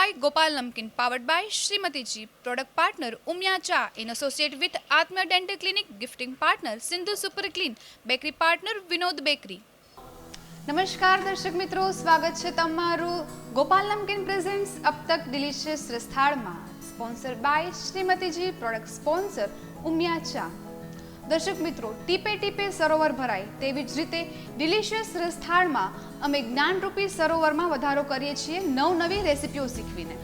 by Gopal Namkin, powered by Srimati Ji, product partner Umya Cha, in associate with Atma Dental Clinic, gifting partner Sindhu Super Clean, bakery partner Vinod Bakery. નમસ્કાર દર્શક મિત્રો, સ્વાગત છે તમારું ગોપાલ નમકીન presents અબ તક delicious રસથાળમાં, sponsor by Shrimatiji, product sponsor Umiya ચા. દર્શક મિત્રો, ટીપે ટીપે સરોવર ભરાય તેવી જ રીતે ડિલિશિયસ રસથાળમાં અમે જ્ઞાનરૂપી સરોવરમાં વધારો કરીએ છીએ નવનવી રેસિપીઓ શીખવીને.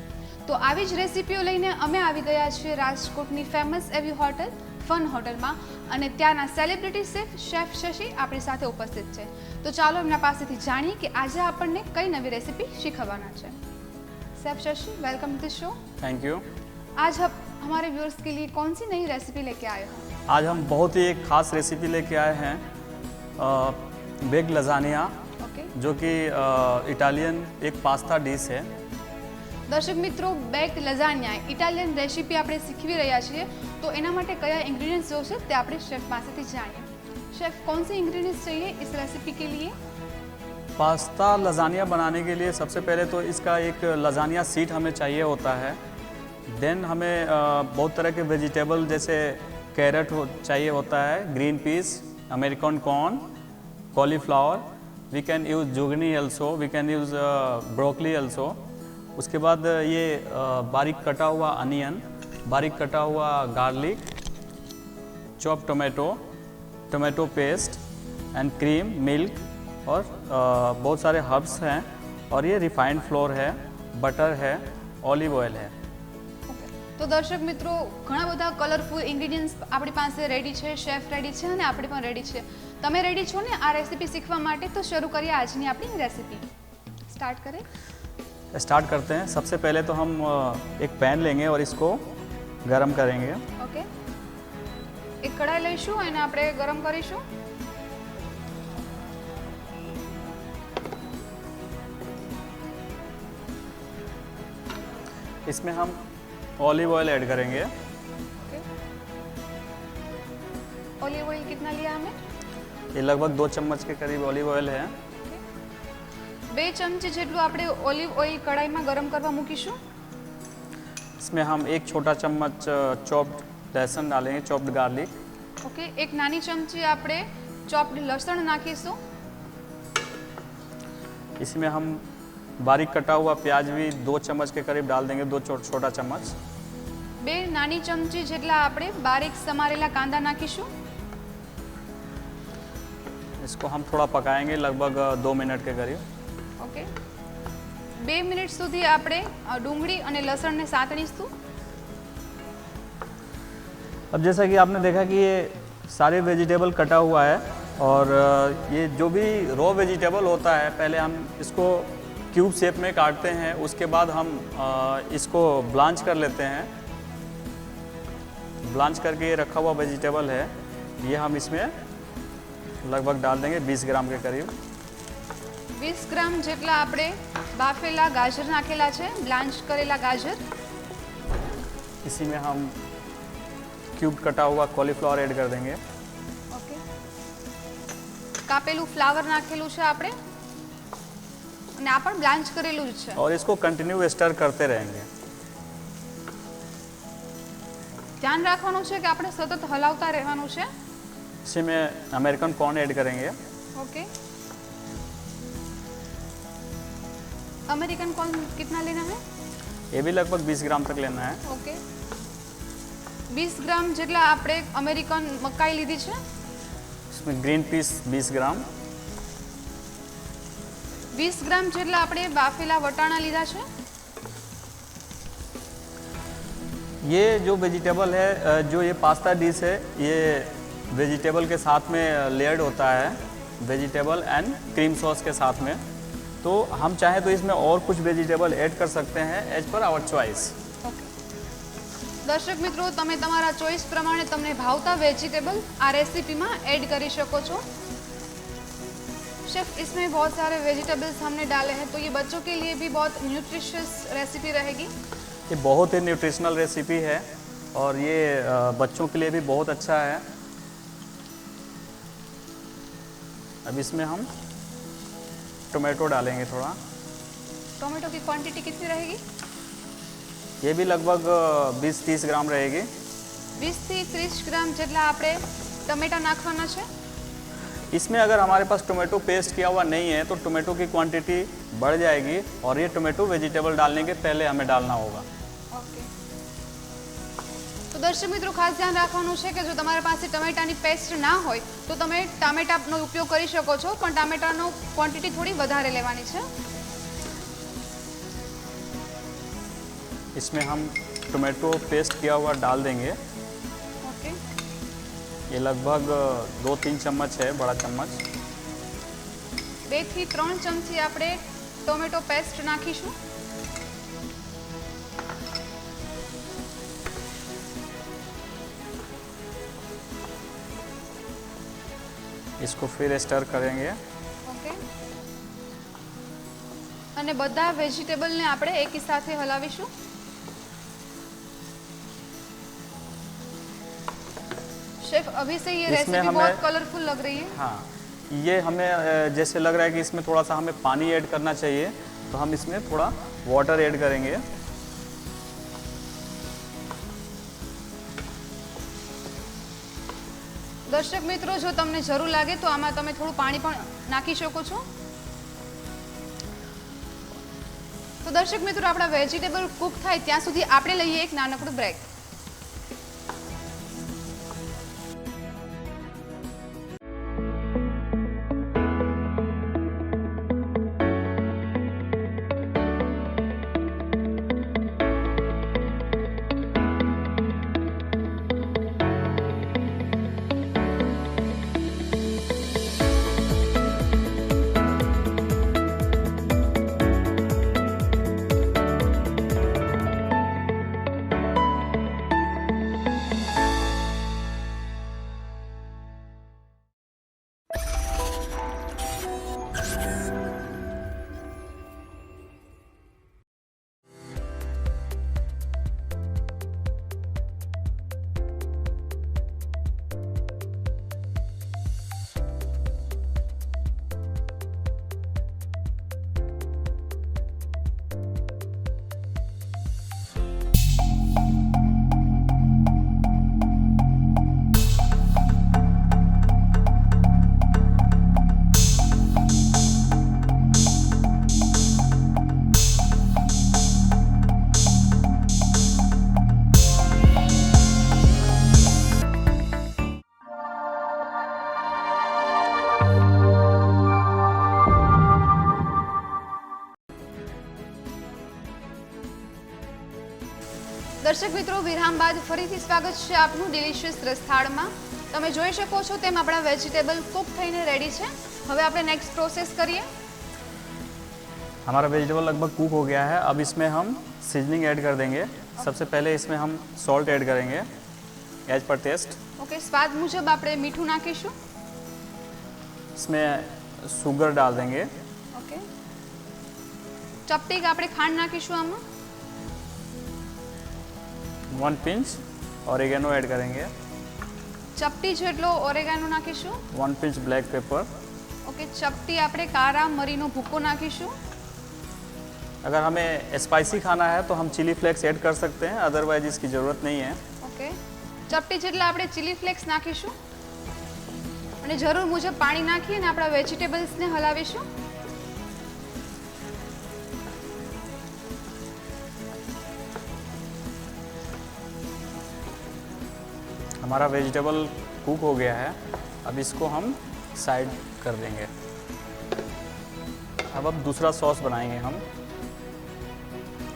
તો આવી જ રેસિપીઓ લઈને અમે આવી ગયા છીએ રાજકોટની ફેમસ એવી હોટલ ફન હોટલમાં, અને ત્યાંના સેલિબ્રિટી શેફ શશી આપણી સાથે ઉપસ્થિત છે. તો ચાલો એમના પાસેથી જાણીએ કે આજે આપણને કઈ નવી રેસિપી શીખવવાના છે. Chef Shashi, welcome to show. Thank you. आज आप हमारे व्यूअर्स के लिए कौन सी नई रेसिपी लेके आए हो? आज हम बहुत ही एक खास रेसिपी लेके आए हैं, बेग लजानिया, जो कि इटालियन एक पास्ता डिश है. દર્શક મિત્રો, બેક લઝાનિયા ઇટાલિયન રેસિપી આપણે શીખવી રહ્યા છીએ. તો એના માટે કયા ઇન્ગ્રેડિયન્ટ્સ જોશે તે આપણે શેફ પાસેથી જાણીએ. शेफ, कौन से इंग्रेडिएंट्स चाहिए इस रेसिपी के लिए? पास्ता लजानिया बनाने के लिए सबसे पहले तो इसका एक लजानिया सीट हमें चाहिए होता है. देन हमें बहुत तरह के वेजिटेबल जैसे कैरेट चाहिए होता है, green peas, American corn, cauliflower, we can use zucchini also, we can use broccoli also. उसके बाद ये बारीक कटा हुआ अनियन, बारीक कटा हुआ garlic, chop tomato, tomato paste and cream, milk और बहुत सारे हर्ब्स हैं. और ये रिफाइंड फ्लोर है, बटर है, ऑलिव ऑयल है. તો દર્શક મિત્રો, ઘણા બધા કલરફુલ ઇન્ગ્રેડિયન્ટ્સ આપણી પાસે રેડી છે, શેફ રેડી છે અને આપણે પણ રેડી છે. તમે રેડી છો ને આ રેસિપી શીખવા માટે? તો શરૂ કરીએ આજની આપણી રેસિપી. સ્ટાર્ટ करें? स्टार्ट करते हैं. सबसे पहले तो हम एक पैन लेंगे और इसको गरम करेंगे. ओके, एक कढ़ाई લઈશું અને આપણે ગરમ કરીશું. इसमें हम ऑलिव ऑयल ऐड करेंगे. ओके, ऑलिव ऑयल कितना लिया हमें? ये लगभग 2 चम्मच के करीब ऑलिव ऑयल है. 2 चमची જેટલું આપણે ઓલિવ ઓઇલ કઢાઈમાં ગરમ કરવા મૂકીશું. इसमें हम 1 छोटा चम्मच चॉप्ड लहसुन डालेंगे, चॉप्ड गार्लिक. ओके, 1 નાની ચમચી આપણે ચોપ્ડ લસણ નાખીશું. इसमें हम बारीक कटा हुआ प्याज भी 2 चम्मच के करीब डाल देंगे, 2 छोटा चम्मच. 2 નાની ચમચી જેટલા આપણે બારીક સમારેલા કાંદા નાખીશું. इसको हम थोड़ा पकाएंगे, लगभग 2 मिनट के करीब. ओके, 2 મિનિટ સુધી આપણે ડુંગળી અને લસણને સાતળીશું. अब जैसा कि आपने देखा कि ये सारे वेजिटेबल कटा हुआ है, और ये जो भी रॉ वेजिटेबल होता है पहले हम इसको क्यूब शेप में काटते हैं, उसके बाद हम इसको ब्लांच कर लेते हैं. ब्लांच करके ये रखा हुआ वेजिटेबल है, ये हम इसमें लगभग डाल देंगे 20 ग्राम के करीब. 20 ગ્રામ જેટલા આપણે બાફેલા ગાજર નાખેલા છે, બ્લાન્ચ કરેલા ગાજર. इसी में हम क्यूब कटा हुआ कॉलीफ्लावर ऐड कर देंगे. ઓકે, કાપેલું ફ્લાવર નાખેલું છે આપણે, અને આ પણ બ્લાન્ચ કરેલું જ છે. और इसको कंटिन्यू स्टर करते रहेंगे. ધ્યાન રાખવાનું છે કે આપણે સતત હલાવતા રહેવાનું છે. इसी में अमेरिकन कॉर्न ऐड करेंगे. ओके, अमेरिकन कॉर्न कितना लेना है? ये भी लगभग 20 ग्राम तक लेना है. ओके, 20 ગ્રામ જેટલા આપણે અમેરિકન મકાઈ લીધી છે. इसमें ग्रीन पीस 20 ग्राम, 20 ગ્રામ જેટલા આપણે બાફેલા વટાણા લીધા છે. ये जो वेजिटेबल है, जो ये पास्ता डिश है, ये वेजिटेबल के साथ में लेयर्ड होता है, वेजिटेबल एंड क्रीम सॉस के साथ में. तो हम चाहें तो इसमें और कुछ वेजिटेबल ऐड कर सकते हैं as per hour choice. Okay, દર્શક મિત્રો, તમે તમારા ચોઈસ પ્રમાણે તમને ભાવતા વેજીટેબલ આ રેસિપીમાં એડ કરી શકો છો. शेफ, इसमें बहुत सारे वेजिटेबल्स हमने डाले हैं, तो ये बच्चों के लिए भी बहुत न्यूट्रिशियस रेसिपी रहेगी. ये बहुत ही न्यूट्रिशनल रेसिपी है और ये बच्चों के लिए भी बहुत अच्छा है. अब इसमें हम टोमेटो डालेंगे थोड़ा. टोमेटो की क्वांटिटी कितनी रहेगी? ये भी लगभग 20-30 ग्राम रहेगी। 20 થી 30 ગ્રામ જેટલા આપણે ટમેટા નાખવાના છે। इसमें अगर हमारे पास टोमेटो पेस्ट किया हुआ नहीं है तो टोमेटो की क्वांटिटी बढ़ जाएगी और ये टोमेटो वेजिटेबल डालने के पहले हमें डालना होगा। ઓકે, તો દર્શક મિત્રો ખાસ ધ્યાન રાખવાનું છે કે જો તમારા પાસે ટમેટાની પેસ્ટ ના હોય તો તમે ટામેટાનો ઉપયોગ કરી શકો છો, પણ ટામેટાનો ક્વોન્ટિટી થોડી વધારે લેવાની છે। इसमें हम टोमेटो पेस्ट किया हुआ डाल देंगे। ઓકે, ये लगभग 2-3 चम्मच है, बड़ा चम्मच। 2 થી 3 ચમચી આપણે ટોમેટો પેસ્ટ નાખીશું। इसको फिर स्टर करेंगे। ઓકે, અને બધા વેજીટેબલને આપણે એકી સાથે હલાવીશું। शेफ अभी से ये इसमें रेसिपी हमें- बहुत कलरफुल लग रही है। हाँ, ये हमें जैसे लग रहा है कि इसमें थोड़ा सा हमें पानी ऐड करना चाहिए, तो हम इसमें थोड़ा वाटर ऐड करेंगे। दर्शक मित्रों, जो तमने जरूर लागे तो आमा तमे थोड़ું પાણી પણ નાખી શકો છો। તો દર્શક મિત્રો, આપણા વેજીટેબલ કુક થાય ત્યાં સુધી આપણે લઈએ એક નાનકડું બ્રેક। દર્શક મિત્રો, વિરામ બાદ ફરીથી સ્વાગત છે આપનું ડિલિશિયસ રસથાળમાં। તમે જોઈ શકો છો તેમ આપણા વેજીટેબલ કુક થઈને રેડી છે। હવે આપણે નેક્સ્ટ પ્રોસેસ કરીએ। हमारा वेजिटेबल लगभग कुक हो गया है। अब इसमें हम सीजनिंग ऐड कर देंगे। सबसे पहले इसमें हम सॉल्ट ऐड करेंगे एज पर टेस्ट। ઓકે, સ્વાદ મુજબ આપણે મીઠું નાખીશું। इसमें शुगर डाल देंगे। ઓકે, ચપટીક આપણે ખાંડ નાખીશું આમાં। 1 पिंच ऑरिगेनो ऐड करेंगे। ચપટી જેટલો ઓરેગાનો નાખીશું। 1 पिंच ब्लैक पेपर। ઓકે, ચપટી આપણે કારા મરીનો ભૂકો નાખીશું। अगर हमें स्पाइसी खाना है तो हम चिली फ्लेक्स ऐड कर सकते हैं, अदरवाइज इसकी ज़रूरत नहीं है। ઓકે, ચપટી જેટલા આપણે ચીલી ફ્લેક્સ નાખીશું અને જરૂર મુજબ પાણી નાખી અને આપણા વેજીટેબલ્સને હલાવીશું। हमारा वेजिटेबल कुक हो गया है। अब इसको हम साइड कर देंगे। अब दूसरा सॉस बनाएंगे हम।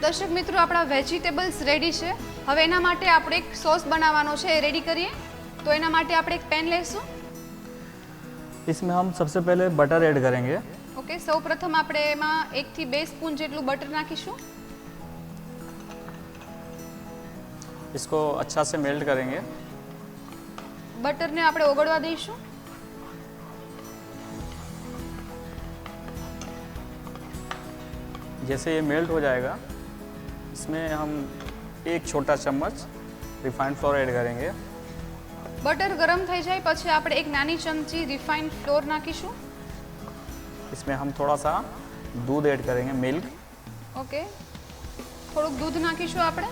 દર્શક મિત્રો, આપણા વેજીટેબલ્સ રેડી છે। હવે એના માટે આપણે એક સોસ બનાવવાનો છે, એ રેડી કરીએ। તો એના માટે આપણે એક પેન લઈશું। इसमें हम सबसे पहले बटर ऐड करेंगे। ઓકે, સૌપ્રથમ આપણે એમાં 1 થી 2 સ્પૂન જેટલું બટર નાખીશું। इसको अच्छा से मेल्ट करेंगे। બટરને આપણે ઓગળવા દઈશું। जैसे ये मेल्ट हो जाएगा, इसमें हम 1 छोटा चम्मच रिफाइंड फ्लोर ऐड करेंगे। બટર ગરમ થઈ જાય પછી આપણે એક નાની ચમચી રિફાઇન્ડ ફ્લોર નાખીશું। इसमें हम थोड़ा सा दूध ऐड करेंगे, मिल्क। ઓકે, થોડુંક દૂધ નાખીશું આપણે.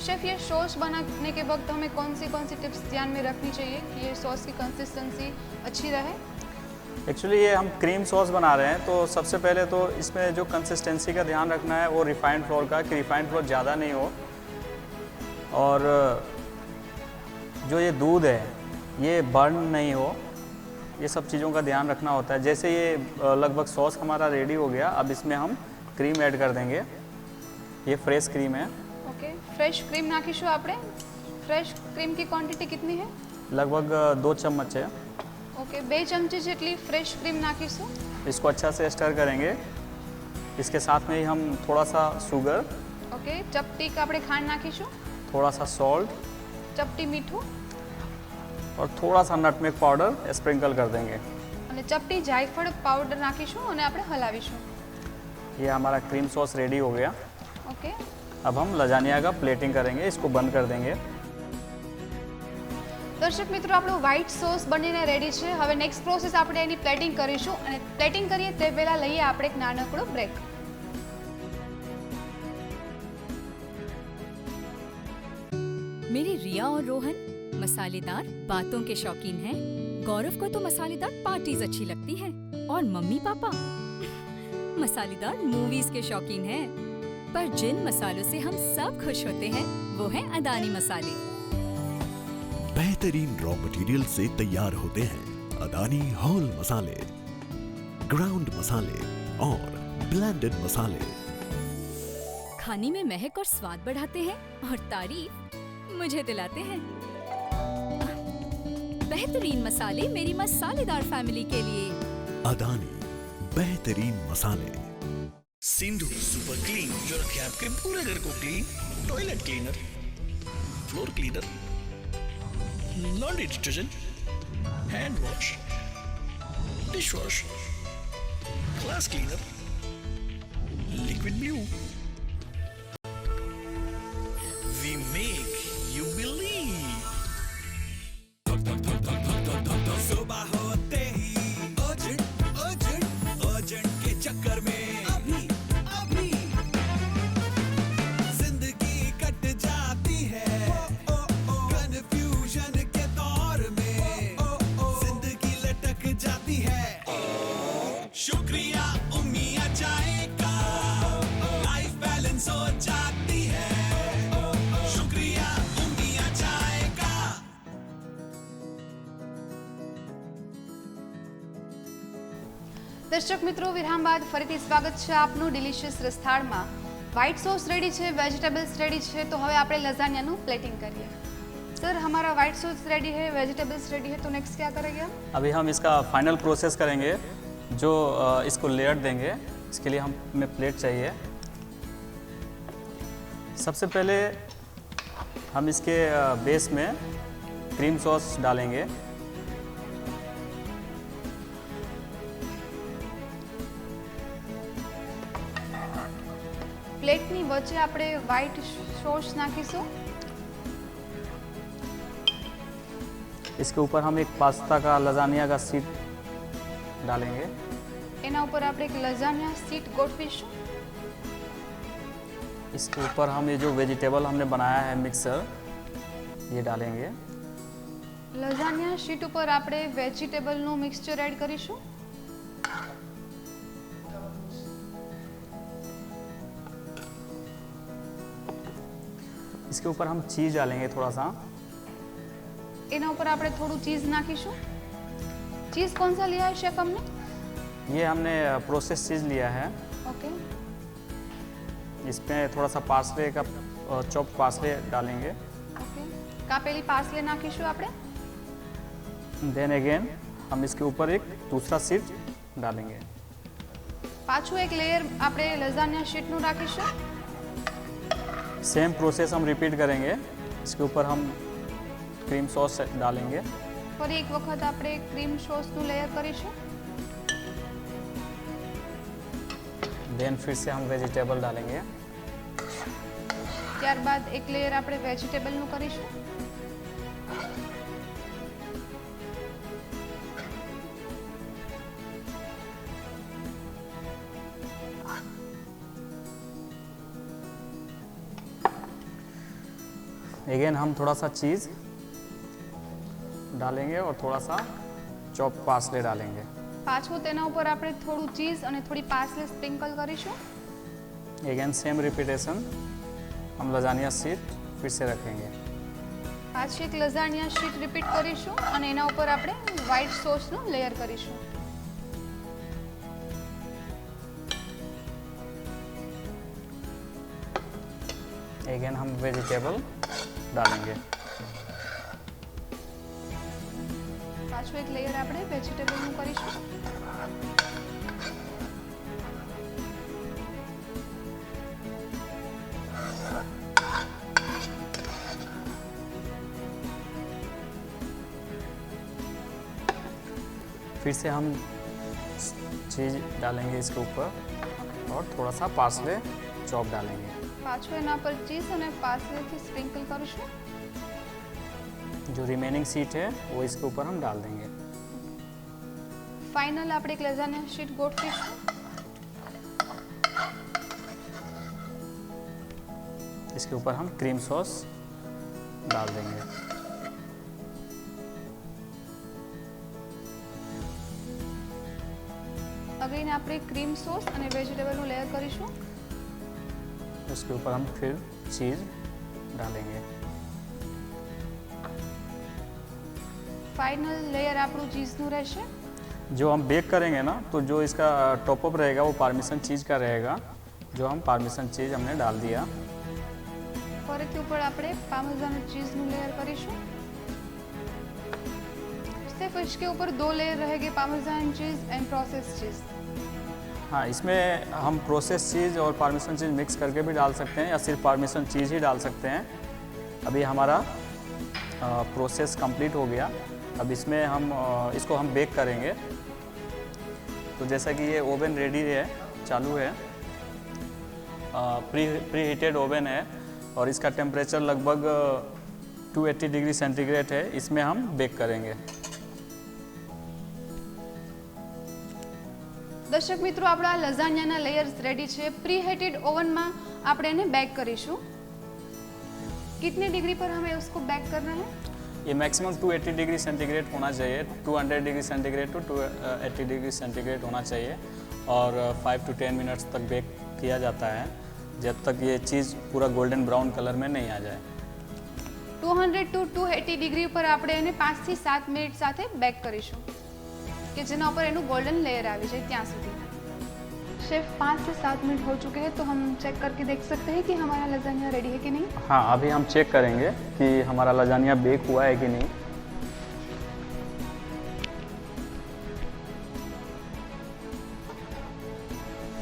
शेफ, ये सॉस बनाने के वक्त हमें कौन सी टिप्स ध्यान में रखनी चाहिए कि ये सॉस की कंसिस्टेंसी अच्छी रहे? एक्चुअली ये हम क्रीम सॉस बना रहे हैं, तो सबसे पहले तो इसमें जो कंसिस्टेंसी का ध्यान रखना है वो रिफाइंड फ्लोर का, कि रिफाइंड फ्लोर ज़्यादा नहीं हो, और जो ये दूध है ये बर्न नहीं हो, ये सब चीज़ों का ध्यान रखना होता है. जैसे ये लगभग सॉस हमारा रेडी हो गया, अब इसमें हम क्रीम ऐड कर देंगे. ये फ्रेश क्रीम है. ओके, फ्रेश क्रीम नाखीशु आपणे. फ्रेश क्रीम की क्वांटिटी कितनी है? लगभग 2 चम्मच है. ओके, 2 चमची જેટલી फ्रेश क्रीम नाखीशु. इसको अच्छा से स्टर करेंगे. इसके साथ में ही हम थोड़ा सा शुगर, ओके, चपटी આપણે ખાંડ નાખીશું, थोड़ा सा सॉल्ट ચપટી મીઠું और थोड़ा सा नटमेग पाउडर स्प्रिंकल कर देंगे. અને ચપટી જાયફળ પાવડર નાખીશું અને આપણે હલાવીશું. ये हमारा क्रीम सॉस रेडी हो गया. ओके, अब हम लजानिया का प्लेटिंग करेंगे. इसको बंद कर देंगे. દર્શક મિત્રો, આપણો વ્હાઇટ સોસ બનીને રેડી છે. હવે નેક્સ્ટ પ્રોસેસ આપણે એની પ્લેટિંગ કરીશું, અને પ્લેટિંગ કરીએ તે પહેલાં લઈએ આપણે એક નાનકડો બ્રેક. मेरे रिया और रोहन मसालेदार बातों के शौकीन हैं। गौरव को तो मसालेदार पार्टीज अच्छी लगती हैं और मम्मी पापा मसालेदार मूवीज के शौकीन हैं। पर जिन मसालों से हम सब खुश होते हैं वो हैं अदानी मसाले। बेहतरीन रॉ मटेरियल से तैयार होते हैं अदानी होल मसाले, ग्राउंड मसाले और ब्लेंडेड मसाले। खाने में महक और स्वाद बढ़ाते हैं और तारीफ मुझे दिलाते हैं। बेहतरीन मसाले मेरी मसालेदार फैमिली के लिए। अदानी बेहतरीन मसाले। सिंधु सुपर क्लीन जो रखे आपके पूरे घर को clean. Toilet cleaner, floor cleaner, laundry detergent, hand wash, dish wash, glass cleaner, liquid blue. We make you believe. सुबह होते ही अर्जेंट अर्जेंट अर्जेंट के चक्कर में अभी अभी जिंदगी कट जाती है कंफ्यूजन के दौर में जिंदगी लटक जाती है। शुक्रिया उम्मिया चाय का लाइफ बैलेंस हो जाती है। शुक्रिया उम्मिया चाय का। દર્શક મિત્રો, વિરામ બાદ ફરીથી સ્વાગત છે આપનું ડિલિશિયસ રસથાળમાં. વ્હાઇટ સોસ રેડી છે, વેજીટેબલ્સ રેડી છે, તો હવે આપણે લઝાનિયાનું પ્લેટિંગ કરીએ. सर, हमारा व्हाइट सॉस रेडी है, वेजिटेबल्स रेडी है, तो नेक्स्ट क्या करेंगे हम? अभी हम इसका फाइनल प्रोसेस करेंगे, जो इसको लेयर देंगे. इसके लिए हमें प्लेट चाहिए. सबसे पहले हम इसके बेस में क्रीम सॉस डालेंगे. પ્લેટની વચ્ચે આપણે વ્હાઇટ સોસ નાખીશું. इसके ऊपर हम एक पास्ता का लजानिया का सीट डालेंगे. એના ઉપર આપણે એક લઝાનિયા સીટ ગોઠવીશું. इसके ऊपर हम ये जो वेजिटेबल हमने बनाया है मिक्सर, ये डालेंगे. લઝાનિયા શીટ ઉપર આપણે વેજીટેબલનું મિક્સચર એડ કરીશું. इसके ऊपर हम चीज़ डालेंगे थोड़ा सा. એના ઉપર આપણે થોડું ચીઝ નાખીશું. ચીઝ कौन सा लिया है शेफ हमने? ये हमने प्रोसेस चीज़ लिया है. ओके, इसमें थोड़ा सा पार्सले का चॉप पार्सले डालेंगे. ओके, કાપેલી પાર્સલે નાખીશું આપણે. देन अगेन हम इसके ऊपर एक दूसरा सीट डालेंगे. પાછું એક લેયર આપણે લઝાનિયા શીટનું રાખીશું. सेम प्रोसेस हम रिपीट करेंगे. इसके ऊपर हम क्रीम सॉस डालेंगे. ફરી એક વખત આપણે ક્રીમ સોસનું લેયર કરીશું. देन फिर से हम वेजिटेबल डालेंगे. ત્યારબાદ એક લેયર આપણે વેજીટેબલનું કરીશું. अगेन हम थोड़ा सा चीज़ डालेंगे और थोड़ा सा चॉप पार्सले डालेंगे। પાછું તેના ઉપર આપણે થોડું ચીઝ અને થોડી પાર્સલે સ્પ્રિંકલ કરીશું। अगेन सेम रिपीटेशन, हम लजानिया शीट फिर से रखेंगे। પાછી એક લઝાનિયા શીટ રિપીટ કરીશું અને એના ઉપર આપણે વ્હાઈટ સોસનું લેયર કરીશું। अगेन हम वेजिटेबल डालेंगे। પાછું એક લેયર આપણે વેજીટેબલનું કરીશું। फिर से हम चीज़ डालेंगे इसके ऊपर और थोड़ा सा पार्सले चॉप डालेंगे। પાછું એના પર ચીઝ અને પાર્સલેથી સ્પ્રિંકલ કરીશું। जो रिमेनिंग सीट है वो इसके ऊपर हम डाल देंगे। ફાઇનલ આપણે એક લઝાનિયા શીટ ગોઠવીશું। इसके ऊपर हम क्रीम सॉस डाल देंगे। અગેન આપણે ક્રીમ સોસ અને વેજીટેબલનું લેયર કરીશું। उसके ऊपर हम फिर चीज़ डालेंगे। ફાઇનલ લેયર આપણું ચીઝનું રહેશે। जो हम बेक करेंगे ना, तो जो इसका टॉपअप रहेगा वो पार्मेसन चीज़ का रहेगा। जो हम पार्मेसन चीज़ हमने डाल दिया। ફરીથી ઉપર આપણે પાર્મેઝાન ચીઝનું લેયર કરીશું। सिर्फ इसके ऊपर 2 लेयर रहेंगे, पार्मेज़ान चीज़ एंड प्रोसेस चीज़। हाँ, इसमें हम प्रोसेस चीज़ और पार्मेसन चीज़ मिक्स करके भी डाल सकते हैं या सिर्फ पार्मेसन चीज़ ही डाल सकते हैं। अभी हमारा प्रोसेस कंप्लीट हो गया। अब इसमें हम इसको हम बेक करेंगे। तो जैसा कि ये ओवन रेडी है, चालू है, प्री हीटेड ओवन है और इसका टेम्परेचर लगभग 280 डिग्री सेंटीग्रेड है। इसमें हम बेक करेंगे। દર્શક મિત્રો, આપણા લઝાનિયાના લેયર્સ રેડી છે। પ્રી હીટેડ ઓવનમાં આપણે એને બેક કરીશું। कितने डिग्री पर हमें उसको बेक करना है? ये मैक्सिमम 280 डिग्री सेंटीग्रेड होना चाहिए। 200 degree centigrade to 280 degree centigrade होना चाहिए और 5 to 10 मिनट्स तक बेक किया जाता है, जब तक ये चीज़ पूरा गोल्डन ब्राउन कलर में नहीं आ जाए। 200 to 280 डिग्री पर આપણે એને 5 થી 7 મિનિટ સાથે બેક કરીશું કે જેના ઉપર એનું गोल्डन लेयर આવી જાય ત્યાં સુધી। शेफ 5 से 7 मिनट हो चुके हैं, तो हम चेक करके देख सकते हैं कि हमारा लजानिया रेडी है कि नहीं। हाँ, अभी हम चेक करेंगे कि हमारा लजानिया बेक हुआ है कि नहीं।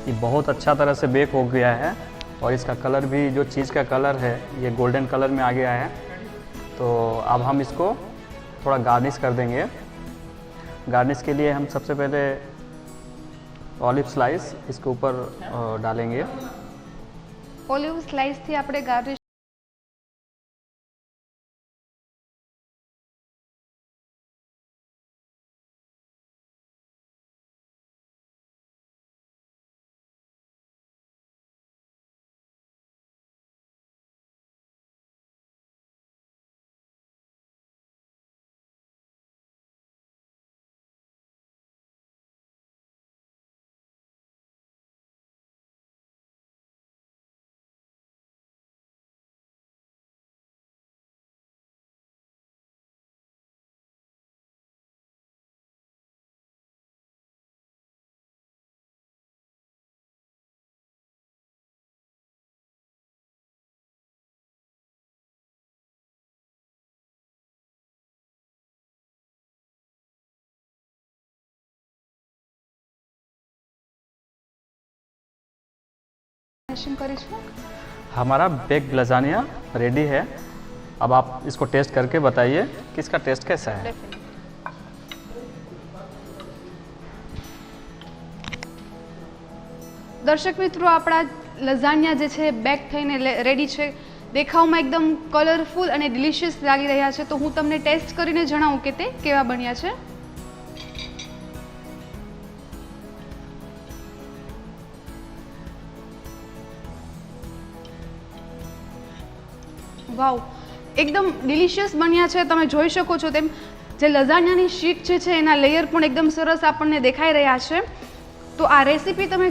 ये बहुत अच्छा तरह से बेक हो गया है और इसका कलर भी, जो चीज़ का कलर है, ये गोल्डन कलर में आ गया है। तो अब हम इसको थोड़ा गार्निश कर देंगे। गार्निश के लिए हम सबसे पहले ऑलिव स्लाइस इसके ऊपर डालेंगे। ઓલિવ સ્લાઇસથી આપણે ગાર્નિશ કરીશું। हमारा बेक लजानिया रेडी है। अब आप इसको टेस्ट करके बताइए कि इसका टेस्ट कैसा है। દર્શક મિત્રો, આપણા લઝાનિયા જે છે બેક થઈને રેડી છે। દેખાવમાં એકદમ કલરફુલ અને ડિલિશિયસ લાગી રહ્યા છે। તો હું તમને ટેસ્ટ કરીને જણાવું કે તે કેવા બન્યા છે। વાવ, એકદમ ડિલિશિયસ બન્યા છે. તમે જોઈ શકો છો તેમ જે લઝાનિયાની શીટ છે એના લેયર પણ એકદમ સરસ આપણને દેખાઈ રહ્યા છે. તો આ રેસીપી તમે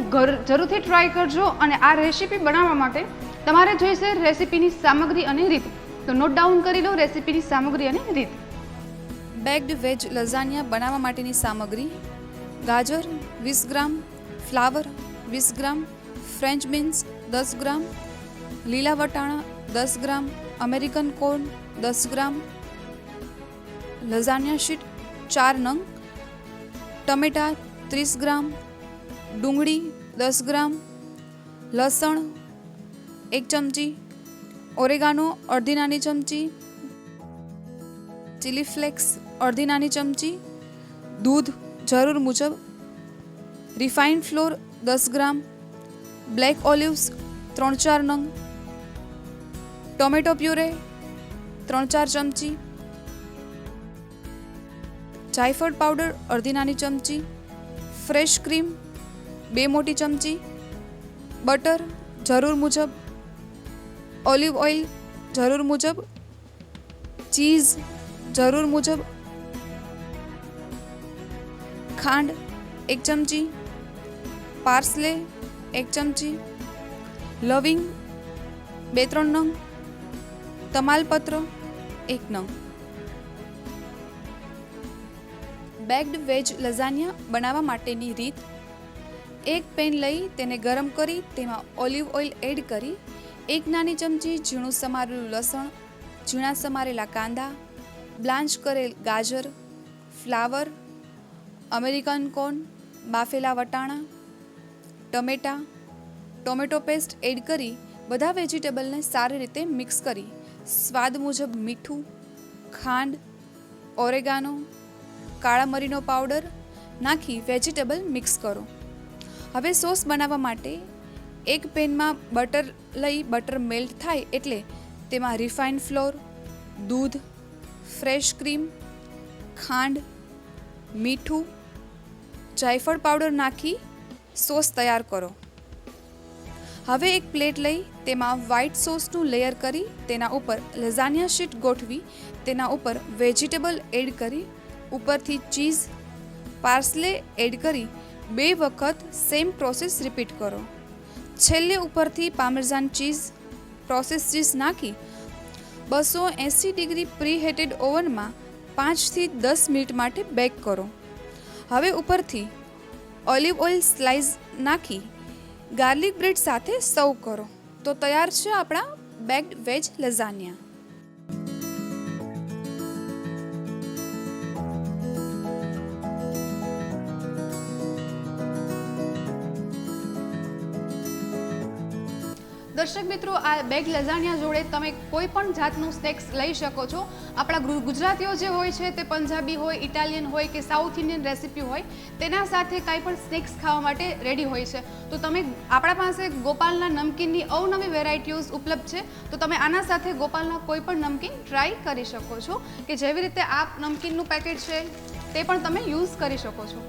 જરૂરથી ટ્રાય કરજો. અને આ રેસીપી બનાવવા માટે તમારે જોઈશે રેસીપીની સામગ્રી અને રીત. તો નોટ ડાઉન કરી લો રેસીપીની સામગ્રી અને રીત. બેગ્ડ વેજ લઝાનિયા બનાવવા માટેની સામગ્રી: ગાજર 20 ગ્રામ, ફ્લાવર 20 ગ્રામ, ફ્રેન્ચ બીન્સ 10 ગ્રામ, લીલા વટાણા 10 ગ્રામ, અમેરિકન કોર્ન 10 ગ્રામ, લઝાનિયા શીટ 4 નંગ, ટમેટા 30 ગ્રામ, ડુંગળી 10 ગ્રામ, લસણ 1 ચમચી, ઓરેગાનો અડધી નાની ચમચી, ચીલી ફ્લેક્સ અડધી નાની ચમચી, દૂધ જરૂર મુજબ, રિફાઇન્ડ ફ્લોર 10 ગ્રામ, બ્લેક ઓલિવ્સ 3-4 નંગ, ટોમેટો પ્યુરે 3-4 ચમચી, જાયફળ પાવડર અડધી નાની ચમચી, ફ્રેશ ક્રીમ 2 મોટી ચમચી, બટર જરૂર મુજબ, ઓલિવ ઓઇલ જરૂર મુજબ, ચીઝ જરૂર મુજબ, ખાંડ 1 ચમચી, પાર્સલે 1 ચમચી, લવિંગ 2-3 નંગ, તમાલપત્ર 1 નંગ. બેગ્ડ વેજ લઝાનિયા બનાવવા માટેની રીત: એક પેન લઈ તેને ગરમ કરી તેમાં ઓલિવ ઓઇલ એડ કરી 1 નાની ચમચી ઝીણું સમારેલું લસણ, ઝીણા સમારેલા કાંદા, બ્લાન્ચ કરેલ ગાજર, ફ્લાવર, અમેરિકન કોર્ન, બાફેલા વટાણા, ટમેટાં, ટોમેટો પેસ્ટ એડ કરી બધા વેજીટેબલને સારી રીતે મિક્સ કરી સ્વાદ મુજબ મીઠું, ખાંડ, ઓરેગાનો, કાળા મરીનો પાવડર નાખી વેજીટેબલ મિક્સ કરો. હવે સોસ બનાવવા માટે એક પેનમાં બટર લઈ બટર મેલ્ટ થાય એટલે તેમાં રિફાઇન્ડ ફ્લોર, દૂધ, ફ્રેશ ક્રીમ, ખાંડ, મીઠું, જાયફળ પાવડર નાખી સોસ તૈયાર કરો. હવે એક પ્લેટ લઈ તેમાં વ્હાઇટ સોસનું લેયર કરી તેના ઉપર લઝાનિયા શીટ ગોઠવી તેના ઉપર વેજીટેબલ એડ કરી ઉપરથી ચીઝ, પાર્સલે એડ કરી 2 વખત સેમ પ્રોસેસ રિપીટ કરો. છેલ્લે ઉપરથી પાર્મેઝાન ચીઝ, પ્રોસેસ ચીઝ નાખી 280 ડિગ્રી પ્રી હીટેડ ઓવનમાં 5 થી 10 મિનિટ માટે બેક કરો. હવે ઉપરથી ઓલિવ ઓઇલ સ્લાઇસ નાખી ગાર્લિક બ્રેડ સાથે સર્વ કરો. તો તૈયાર છે આપણા બેગ્ડ વેજ લઝાનિયા. દર્શક મિત્રો, આ બેગ લઝાનિયા જોડે તમે કોઈ પણ જાતનું સ્નેક્સ લઈ શકો છો. આપણા ગુજરાતીઓ જે હોય છે તે પંજાબી હોય, ઇટાલિયન હોય કે સાઉથ ઇન્ડિયન રેસીપી હોય તેના સાથે કાંઈ પણ સ્નેક્સ ખાવા માટે રેડી હોય છે. તો તમે આપણા પાસે ગોપાલના નમકીનની અવનવી વેરાયટીઓ ઉપલબ્ધ છે. તો તમે આના સાથે ગોપાલના કોઈ પણ નમકીન ટ્રાય કરી શકો છો કે જેવી રીતે આ નમકીનનું પેકેટ છે તે પણ તમે યુઝ કરી શકો છો.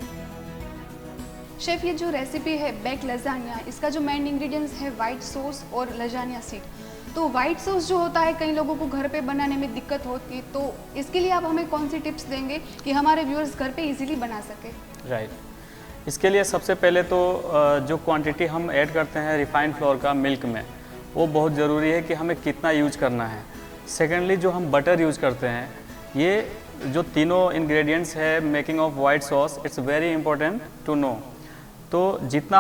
शेफ, ये जो रेसिपी है बेक लज़ानिया, इसका जो मेन इंग्रेडिएंट्स है वाइट सॉस और लज़ानिया सीड. तो वाइट सॉस जो होता है कई लोगों को घर पे बनाने में दिक्कत होती है, तो इसके लिए आप हमें कौन सी टिप्स देंगे कि हमारे व्यूअर्स घर पे इजीली बना सके? राइट. इसके लिए सबसे पहले तो जो क्वांटिटी हम ऐड करते हैं रिफाइंड फ्लोर का मिल्क में, वो बहुत ज़रूरी है कि हमें कितना यूज करना है. सेकेंडली जो हम बटर यूज़ करते हैं, ये जो तीनों इंग्रेडिएंट्स है making of white sauce, it's very important to know. तो जितना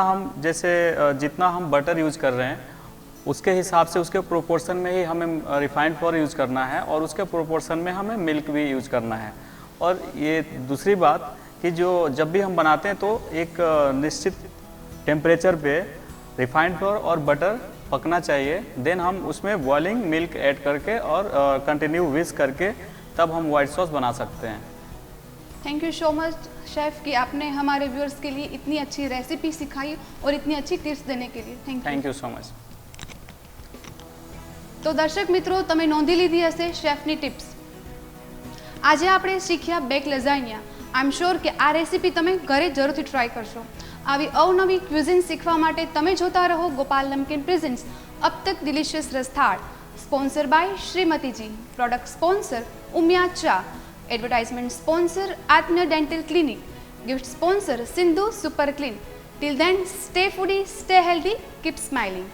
हम बटर यूज़ कर रहे हैं उसके हिसाब से उसके प्रोपोर्शन में ही हमें रिफाइंड फ्लोर यूज़ करना है और उसके प्रोपोर्शन में हमें मिल्क भी यूज़ करना है. और ये दूसरी बात कि जो जब भी हम बनाते हैं तो एक निश्चित टेम्परेचर पे रिफाइंड फ्लोर और बटर पकना चाहिए. देन हम उसमें बॉइलिंग मिल्क ऐड करके और कंटिन्यू विस्क करके तब हम वाइट सॉस बना सकते हैं. Thank you so much chef कि आपने हमारे व्यूअर्स के लिए इतनी अच्छी रेसिपी सिखाई और इतनी अच्छी टिप्स देने के लिए थैंक यू सो मच. तो दर्शक मित्रों, તમે નોંધી લીધી હશે શેફની ટિપ્સ. આજે આપણે શીખ્યા back lasagna. I am sure કે આ રેસીપી તમે ઘરે જરૂરથી ટ્રાય કરશો. આવી અવનવી ક્વિઝિન શીખવા માટે તમે જોતા રહો ગોપાલ નમકીન પ્રેઝન્ટ્સ અબ તક ડિલિશિયસ રસથાળ. Sponsor by Shrimati ji, product sponsor Umiya चा, advertisement sponsor Atmiya dental clinic, gift sponsor Sindhu super clean. Till then, stay foodie, stay healthy, keep smiling.